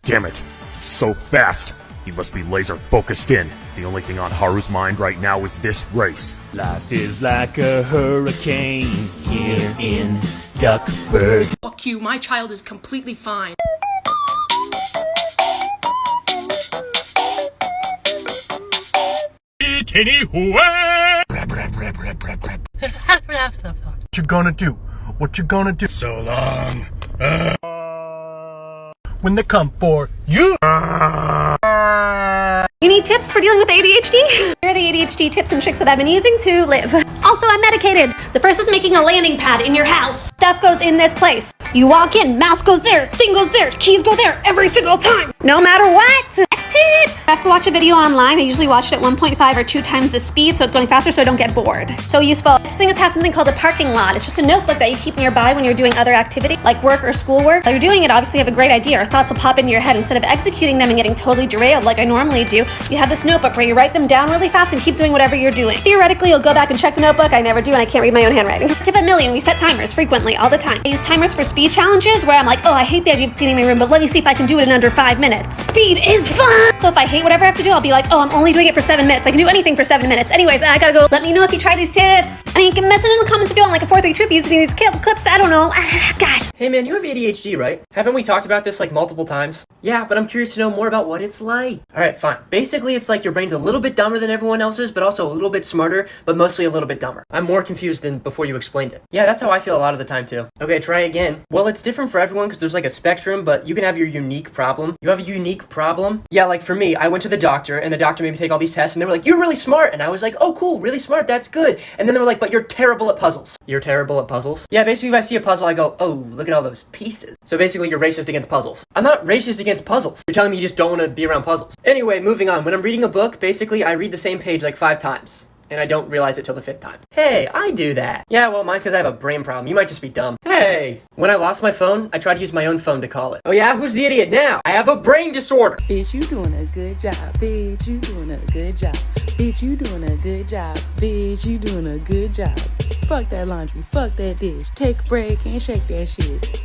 Damn it. So fast. He must be laser focused in. The only thing on Haru's mind right now is this race. Life is like a hurricane here in Duckburg. Fuck you, my child is completely fine. What you gonna do? What you gonna do? So long. When they come for you. You need tips for dealing with ADHD? Here are the ADHD tips and tricks that I've been using to live. Also, I'm medicated. The first is making a landing pad in your house. Stuff goes in this place. You walk in, mouse goes there, thing goes there, keys go there every single time. No matter what. Next tip. I have to watch a video online. I usually watch it at 1.5 or 2 times the speed, so it's going faster so I don't get bored. So useful. Next thing is have something called a parking lot. It's just a notebook that you keep nearby when you're doing other activity, like work or schoolwork. While you're doing it, obviously you have a great idea, or thoughts will pop into your head. Instead of executing them and getting totally derailed like I normally do, you have this notebook where you write them down really fast and keep doing whatever you're doing. Theoretically, you'll go back and check the notebook. I never do, and I can't read my own handwriting. Tip a million, we set timers frequently, all the time. I use timers for speed challenges where I'm like, oh, I hate the idea of cleaning my room, but let me see if I can do it in under 5 minutes. Speed is fun! So if I hate whatever I have to do, I'll be like, oh, I'm only doing it for 7 minutes. I can do anything for 7 minutes. Anyways, I gotta go. Let me know if you try these tips. And you can message in the comments if you want like a 4-3 trip using these clips. I don't know. God. Hey man, you have ADHD, right? Haven't we talked about this like multiple times? Yeah, but I'm curious to know more about what it's like. Alright, fine. Basically, it's like your brain's a little bit dumber than everyone else's, but also a little bit smarter, but mostly a little bit dumber. I'm more confused than before you explained it. Yeah, that's how I feel a lot of the time too. Okay, try again. Well, it's different for everyone because there's like a spectrum, but you can have your unique problem. You have a unique problem? Yeah, like for me, I went to the doctor and the doctor made me take all these tests and they were like, you're really smart. And I was like, oh cool, really smart, that's good. And then they were like, but you're terrible at puzzles. You're terrible at puzzles? Yeah, basically if I see a puzzle, I go, oh, look at all those pieces. So basically you're racist against puzzles. I'm not racist against puzzles. You're telling me you just don't want to be around puzzles. Anyway, moving on. When I'm reading a book, basically I read the same page like 5 times. And I don't realize it till the 5th time. Hey, I do that. Yeah, well, mine's because I have a brain problem. You might just be dumb. Hey, when I lost my phone, I tried to use my own phone to call it. Oh yeah, who's the idiot now? I have a brain disorder. Bitch, you doing a good job. Bitch, you doing a good job. Bitch, you doing a good job. Bitch, you doing a good job. Fuck that laundry. Fuck that dish. Take a break and shake that shit.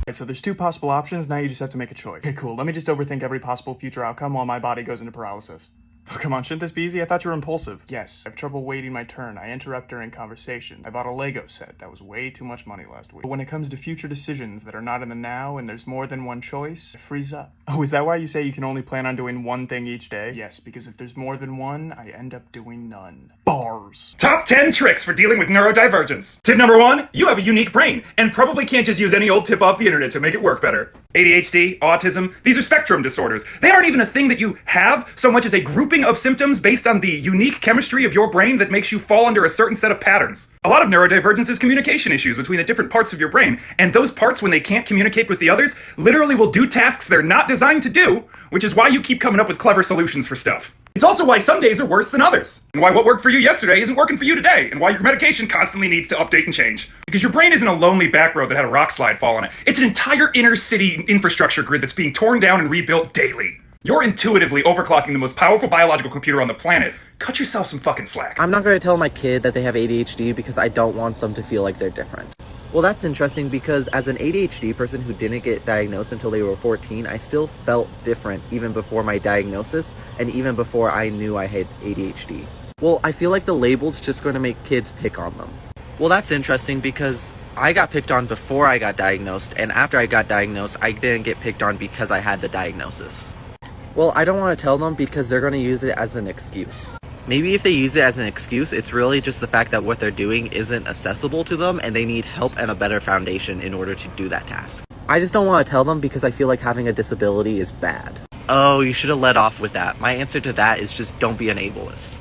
Okay, so there's 2 possible options, now you just have to make a choice. Okay, cool, let me just overthink every possible future outcome while my body goes into paralysis. Oh, come on, shouldn't this be easy? I thought you were impulsive. Yes, I have trouble waiting my turn. I interrupt during conversation. I bought a Lego set. That was way too much money last week. But when it comes to future decisions that are not in the now and there's more than one choice, I freeze up. Oh, is that why you say you can only plan on doing one thing each day? Yes, because if there's more than one, I end up doing none. Bars. Top 10 tricks for dealing with neurodivergence. Tip number 1, you have a unique brain and probably can't just use any old tip off the internet to make it work better. ADHD, autism, these are spectrum disorders. They aren't even a thing that you have so much as a grouping of symptoms based on the unique chemistry of your brain that makes you fall under a certain set of patterns. A lot of neurodivergence is communication issues between the different parts of your brain, and those parts, when they can't communicate with the others, literally will do tasks they're not designed to do, which is why you keep coming up with clever solutions for stuff. It's also why some days are worse than others, and why what worked for you yesterday isn't working for you today, and why your medication constantly needs to update and change. Because your brain isn't a lonely back road that had a rock slide fall on it. It's an entire inner city infrastructure grid that's being torn down and rebuilt daily. You're intuitively overclocking the most powerful biological computer on the planet. Cut yourself some fucking slack. I'm not going to tell my kid that they have ADHD because I don't want them to feel like they're different. Well, that's interesting because as an ADHD person who didn't get diagnosed until they were 14, I still felt different even before my diagnosis and even before I knew I had ADHD. Well, I feel like the label's just going to make kids pick on them. Well, that's interesting because I got picked on before I got diagnosed, and after I got diagnosed, I didn't get picked on because I had the diagnosis. Well, I don't want to tell them because they're going to use it as an excuse. Maybe if they use it as an excuse, it's really just the fact that what they're doing isn't accessible to them and they need help and a better foundation in order to do that task. I just don't want to tell them because I feel like having a disability is bad. Oh, you should have led off with that. My answer to that is just don't be an ableist.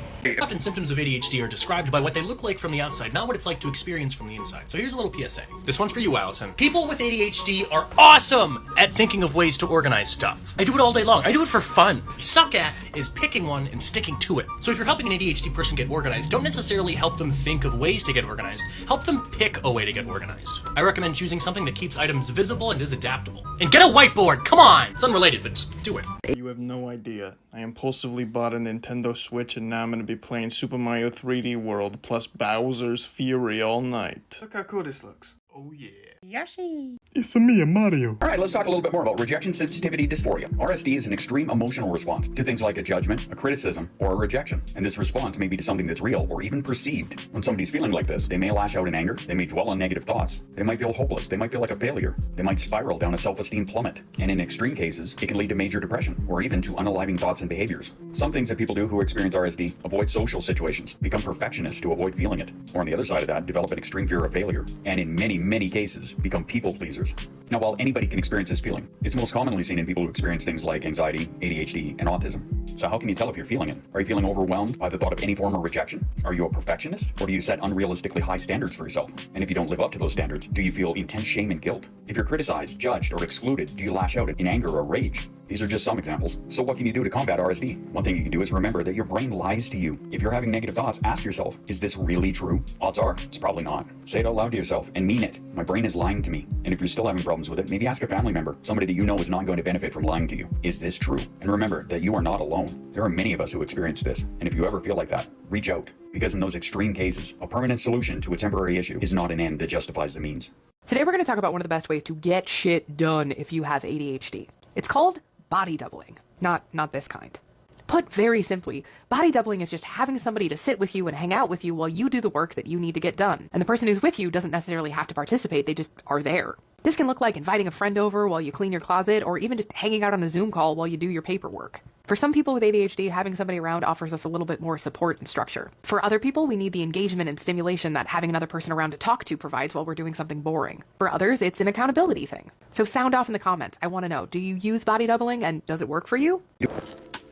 Often symptoms of ADHD are described by what they look like from the outside, not what it's like to experience from the inside. So here's a little PSA. This one's for you, Allison. People with ADHD are awesome at thinking of ways to organize stuff. I do it all day long. I do it for fun. What you suck at is picking one and sticking to it. So if you're helping an ADHD person get organized, don't necessarily help them think of ways to get organized. Help them pick a way to get organized. I recommend choosing something that keeps items visible and is adaptable. And get a whiteboard! Come on! It's unrelated, but just do it. You have no idea. I impulsively bought a Nintendo Switch and now I'm going to be playing Super Mario 3D World plus Bowser's Fury all night. Look how cool this looks. Oh yeah. Yoshi. It's me, Mario. All right, let's talk a little bit more about rejection sensitivity dysphoria. RSD is an extreme emotional response to things like a judgment, a criticism, or a rejection. And this response may be to something that's real or even perceived. When somebody's feeling like this, they may lash out in anger, they may dwell on negative thoughts, they might feel hopeless, they might feel like a failure, they might spiral down a self-esteem plummet. And in extreme cases, it can lead to major depression or even to unaliving thoughts and behaviors. Some things that people do who experience RSD: avoid social situations, become perfectionists to avoid feeling it, or on the other side of that, develop an extreme fear of failure, and in many cases, become people pleasers. Now, while anybody can experience this feeling, it's most commonly seen in people who experience things like anxiety, ADHD, and autism. So how can you tell if you're feeling it? Are you feeling overwhelmed by the thought of any form of rejection? Are you a perfectionist? Or do you set unrealistically high standards for yourself? And if you don't live up to those standards, do you feel intense shame and guilt? If you're criticized, judged, or excluded, do you lash out in anger or rage? These are just some examples. So what can you do to combat RSD? One thing you can do is remember that your brain lies to you. If you're having negative thoughts, ask yourself, is this really true? Odds are, it's probably not. Say it out loud to yourself and mean it. My brain is lying to me. And if you're still having problems with it, maybe ask a family member, somebody that you know is not going to benefit from lying to you. Is this true? And remember that you are not alone. There are many of us who experience this. And if you ever feel like that, reach out. Because in those extreme cases, a permanent solution to a temporary issue is not an end that justifies the means. Today we're going to talk about one of the best ways to get shit done if you have ADHD. It's called body doubling. Not this kind. Put very simply, body doubling is just having somebody to sit with you and hang out with you while you do the work that you need to get done. And the person who's with you doesn't necessarily have to participate, they just are there. This can look like inviting a friend over while you clean your closet, or even just hanging out on a Zoom call while you do your paperwork. For some people with ADHD, having somebody around offers us a little bit more support and structure. For other people, we need the engagement and stimulation that having another person around to talk to provides while we're doing something boring. For others, it's an accountability thing. So sound off in the comments. I want to know, do you use body doubling and does it work for you?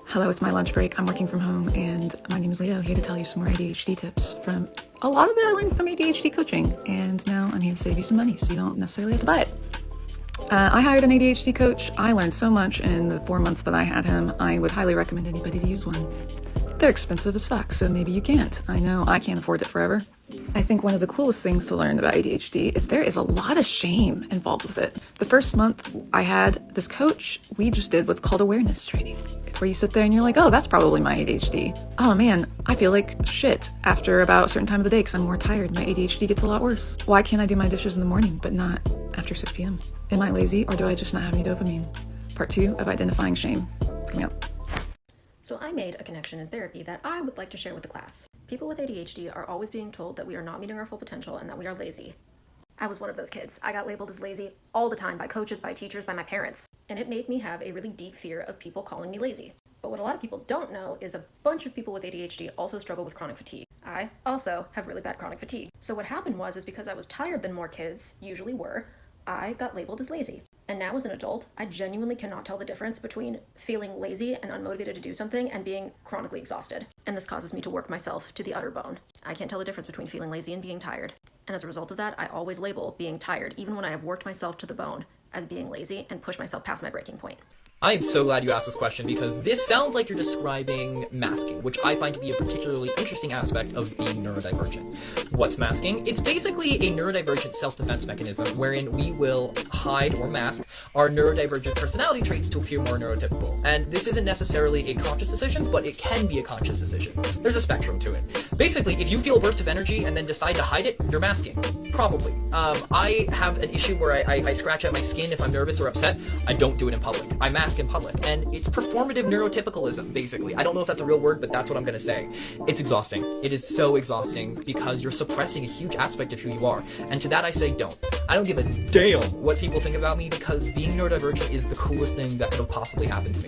Hello, it's my lunch break. I'm working from home, and my name is Leo, here to tell you some more ADHD tips from a lot of it I learned from ADHD coaching. And now I'm here to save you some money so you don't necessarily have to buy it. I hired an ADHD coach. I learned so much in the 4 months that I had him. I would highly recommend anybody to use one. They're expensive as fuck, so maybe you can't. I know I can't afford it forever. I think one of the coolest things to learn about ADHD is there is a lot of shame involved with it. The first month I had this coach, we just did what's called awareness training. It's where you sit there and you're like, oh, that's probably my ADHD. Oh man, I feel like shit after about a certain time of the day because I'm more tired. My ADHD gets a lot worse. Why can't I do my dishes in the morning but not after 6 p.m.? Am I lazy or do I just not have any dopamine? Part 2 of identifying shame. Coming up. So I made a connection in therapy that I would like to share with the class. People with ADHD are always being told that we are not meeting our full potential and that we are lazy. I was one of those kids. I got labeled as lazy all the time by coaches, by teachers, by my parents. And it made me have a really deep fear of people calling me lazy. But what a lot of people don't know is a bunch of people with ADHD also struggle with chronic fatigue. I also have really bad chronic fatigue. So what happened was because I was tired than more kids usually were, I got labeled as lazy. And now as an adult, I genuinely cannot tell the difference between feeling lazy and unmotivated to do something and being chronically exhausted. And this causes me to work myself to the utter bone. I can't tell the difference between feeling lazy and being tired. And as a result of that, I always label being tired, even when I have worked myself to the bone, as being lazy and push myself past my breaking point. I am so glad you asked this question because this sounds like you're describing masking, which I find to be a particularly interesting aspect of being neurodivergent. What's masking? It's basically a neurodivergent self-defense mechanism wherein we will hide or mask our neurodivergent personality traits to appear more neurotypical. And this isn't necessarily a conscious decision, but it can be a conscious decision. There's a spectrum to it. Basically, if you feel a burst of energy and then decide to hide it, you're masking. Probably. I have an issue where I scratch at my skin if I'm nervous or upset. I don't do it in public. I mask in public, and it's performative neurotypicalism, basically. I don't know if that's a real word, but that's what I'm gonna say. It's exhausting. It is so exhausting because you're suppressing a huge aspect of who you are, and to that I say don't. I don't give a damn what people think about me because being neurodivergent is the coolest thing that could have possibly happened to me.